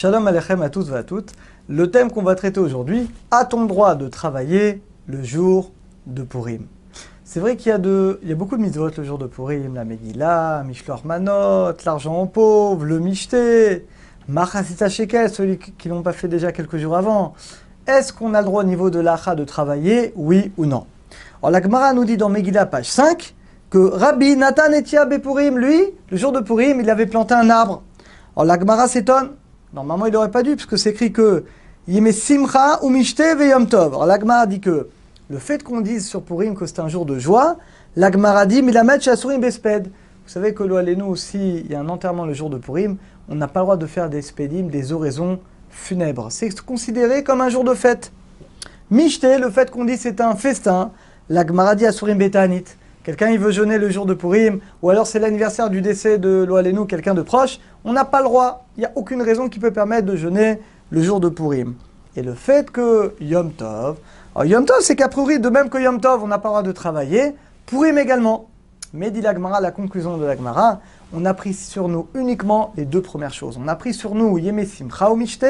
Shalom Aleichem à tous et à toutes. Le thème qu'on va traiter aujourd'hui, a-t-on droit de travailler le jour de Purim? C'est vrai qu'il y a beaucoup de mitzvot le jour de Purim, la Megillah, Mishloach Manot, l'argent aux pauvres, le Mishté, Machasita Shekel, ceux qui l'ont pas fait déjà quelques jours avant. Est-ce qu'on a le droit au niveau de l'Acha de travailler, oui ou non? Alors la Gemara nous dit dans Megillah, page 5, que Rabbi Nathan Etia Bepurim, lui, le jour de Purim, il avait planté un arbre. Alors la Gemara s'étonne. Normalement, il n'aurait pas dû, puisque c'est écrit que Yeme Simcha ou Mishte ve Yom Tov. Alors, l'Agmara dit que le fait qu'on dise sur Purim que c'est un jour de joie, l'Agmara dit Milamet Shasurim Besped. Vous savez que nous aussi, il y a un enterrement le jour de Purim, on n'a pas le droit de faire des spedim, des oraisons funèbres. C'est considéré comme un jour de fête. Mishte, le fait qu'on dit c'est un festin, l'Agmara dit Asurim Betanit. Quelqu'un il veut jeûner le jour de Purim, ou alors c'est l'anniversaire du décès de Loalenu, quelqu'un de proche, on n'a pas le droit. Il n'y a aucune raison qui peut permettre de jeûner le jour de Purim. Et le fait que Yom Tov, alors Yom Tov c'est qu'a priori, de même que Yom Tov, on n'a pas le droit de travailler, Purim également. Mais dit l'Agmara, la conclusion de l'Agmara, on a pris sur nous uniquement les deux premières choses. On a pris sur nous Yeme Simcha ou Mishte,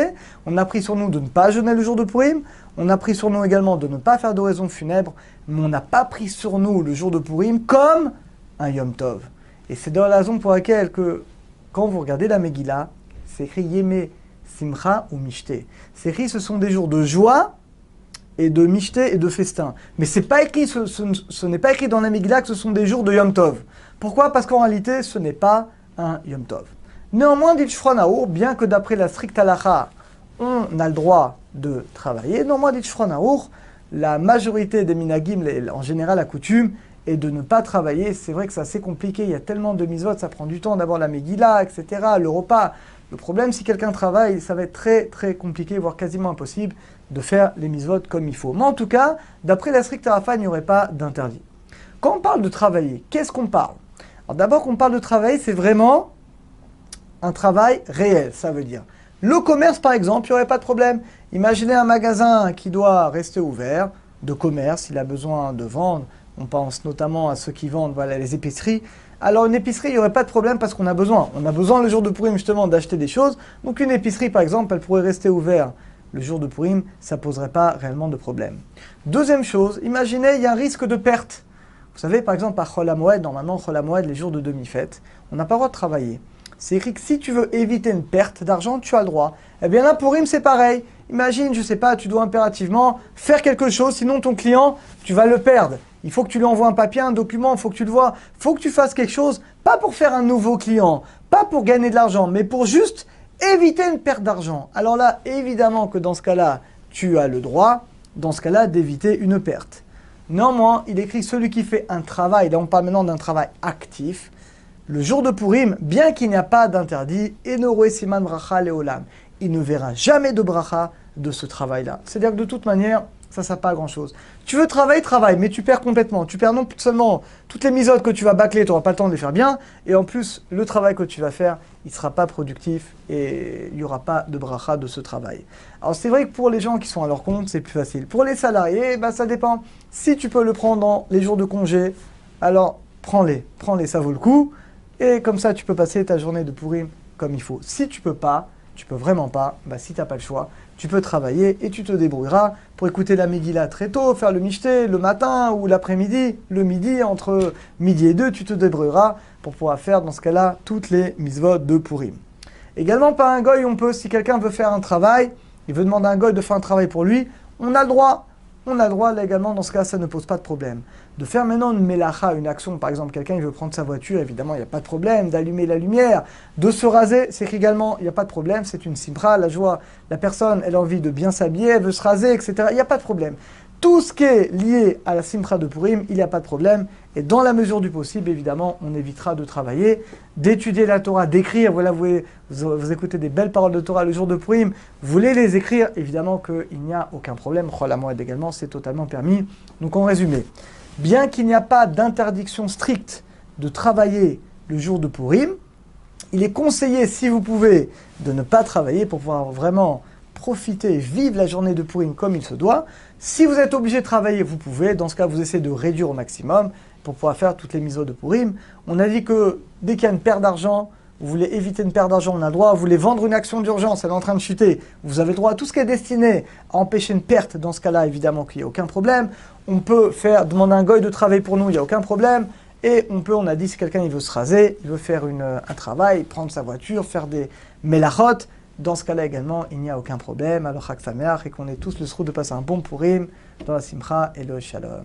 on a pris sur nous de ne pas jeûner le jour de Purim, on a pris sur nous également de ne pas faire d'oraison funèbre, mais on n'a pas pris sur nous le jour de Purim comme un Yom Tov. Et c'est dans la raison pour laquelle que, quand vous regardez la Megillah, c'est écrit Yeme Simcha ou Mishte. C'est écrit ce sont des jours de joie et de Mishte et de festin. Mais c'est pas écrit, ce n'est pas écrit dans la Megillah que ce sont des jours de Yom Tov. Pourquoi? Parce qu'en réalité, ce n'est pas un Yom Tov. Néanmoins, dit Shulchan Arour, bien que d'après la stricte halakha, on a le droit de travailler, néanmoins, dit Shulchan Arour, la majorité des minagim, en général la coutume, est de ne pas travailler. C'est vrai que c'est assez compliqué, il y a tellement de mitzvot, ça prend du temps d'avoir la Megillah, etc., le repas. Le problème, si quelqu'un travaille, ça va être très très compliqué, voire quasiment impossible, de faire les mitzvot comme il faut. Mais en tout cas, d'après la stricte halakha, il n'y aurait pas d'interdit. Quand on parle de travailler, qu'est-ce qu'on parle? Alors d'abord, quand on parle de travail, c'est vraiment un travail réel, ça veut dire. Le commerce, par exemple, il n'y aurait pas de problème. Imaginez un magasin qui doit rester ouvert, de commerce, il a besoin de vendre. On pense notamment à ceux qui vendent les épiceries. Alors une épicerie, il n'y aurait pas de problème parce qu'on a besoin. On a besoin le jour de Purim justement d'acheter des choses. Donc une épicerie, par exemple, elle pourrait rester ouverte le jour de Purim, ça ne poserait pas réellement de problème. Deuxième chose, imaginez, il y a un risque de perte. Vous savez, par exemple, à Chol HaMoed, normalement, Chol HaMoed, les jours de demi-fête, on n'a pas le droit de travailler. C'est écrit que si tu veux éviter une perte d'argent, tu as le droit. Eh bien là, Purim, c'est pareil. Imagine, je ne sais pas, tu dois impérativement faire quelque chose, sinon ton client, tu vas le perdre. Il faut que tu lui envoies un papier, un document, il faut que tu le vois. Il faut que tu fasses quelque chose, pas pour faire un nouveau client, pas pour gagner de l'argent, mais pour juste éviter une perte d'argent. Alors là, évidemment que dans ce cas-là, tu as le droit, dans ce cas-là, d'éviter une perte. Néanmoins, il écrit celui qui fait un travail, là on parle maintenant d'un travail actif, le jour de Purim, bien qu'il n'y a pas d'interdit, Enoroué Siman Bracha Leolam, il ne verra jamais de bracha de ce travail-là. C'est-à-dire que de toute manière, ça ne sert pas à grand-chose. Tu veux travailler, travaille, mais tu perds complètement. Tu perds non seulement toutes les misotes que tu vas bâcler, tu n'auras pas le temps de les faire bien, et en plus, le travail que tu vas faire, il ne sera pas productif et il n'y aura pas de bracha de ce travail. Alors c'est vrai que pour les gens qui sont à leur compte, c'est plus facile. Pour les salariés, ça dépend. Si tu peux le prendre dans les jours de congé, alors prends-les, ça vaut le coup. Et comme ça, tu peux passer ta journée de Purim comme il faut. Si tu peux pas, tu peux vraiment pas, si tu n'as pas le choix, tu peux travailler et tu te débrouilleras pour écouter la Megillah très tôt, faire le Mishté le matin ou l'après-midi, le midi, entre midi et 2, tu te débrouilleras pour pouvoir faire dans ce cas-là toutes les mitzvot de Purim. Également, par un goy, on peut, si quelqu'un veut faire un travail, il veut demander à un goy de faire un travail pour lui, on a le droit. On a le droit là également, dans ce cas, ça ne pose pas de problème. De faire maintenant une melacha, une action, par exemple, quelqu'un il veut prendre sa voiture, évidemment, il n'y a pas de problème, d'allumer la lumière, de se raser, c'est également, il n'y a pas de problème, c'est une simra, la joie, la personne, elle a envie de bien s'habiller, elle veut se raser, etc. Il n'y a pas de problème. Tout ce qui est lié à la simra de Purim, il n'y a pas de problème. Et dans la mesure du possible, évidemment, on évitera de travailler, d'étudier la Torah, d'écrire. Voilà, vous écoutez des belles paroles de Torah le jour de Purim, vous voulez les écrire, évidemment qu'il n'y a aucun problème. Chol HaMoed également, c'est totalement permis. Donc en résumé, bien qu'il n'y a pas d'interdiction stricte de travailler le jour de Purim, il est conseillé, si vous pouvez, de ne pas travailler pour pouvoir vraiment profiter, vivre la journée de Purim comme il se doit. Si vous êtes obligé de travailler, vous pouvez. Dans ce cas, vous essayez de réduire au maximum pour pouvoir faire toutes les mitzvot de Purim. On a dit que dès qu'il y a une perte d'argent, vous voulez éviter une perte d'argent, on a le droit, vous voulez vendre une action d'urgence, elle est en train de chuter, vous avez le droit à tout ce qui est destiné à empêcher une perte, dans ce cas-là, évidemment qu'il n'y a aucun problème. On peut demander à un goy de travailler pour nous, il n'y a aucun problème. Et on a dit, si quelqu'un il veut se raser, il veut faire un travail, prendre sa voiture, faire des melachot, dans ce cas-là également, il n'y a aucun problème. Alors, Chag Sameach, et qu'on ait tous le srout de passer un bon Purim dans la Simcha et le Shalom.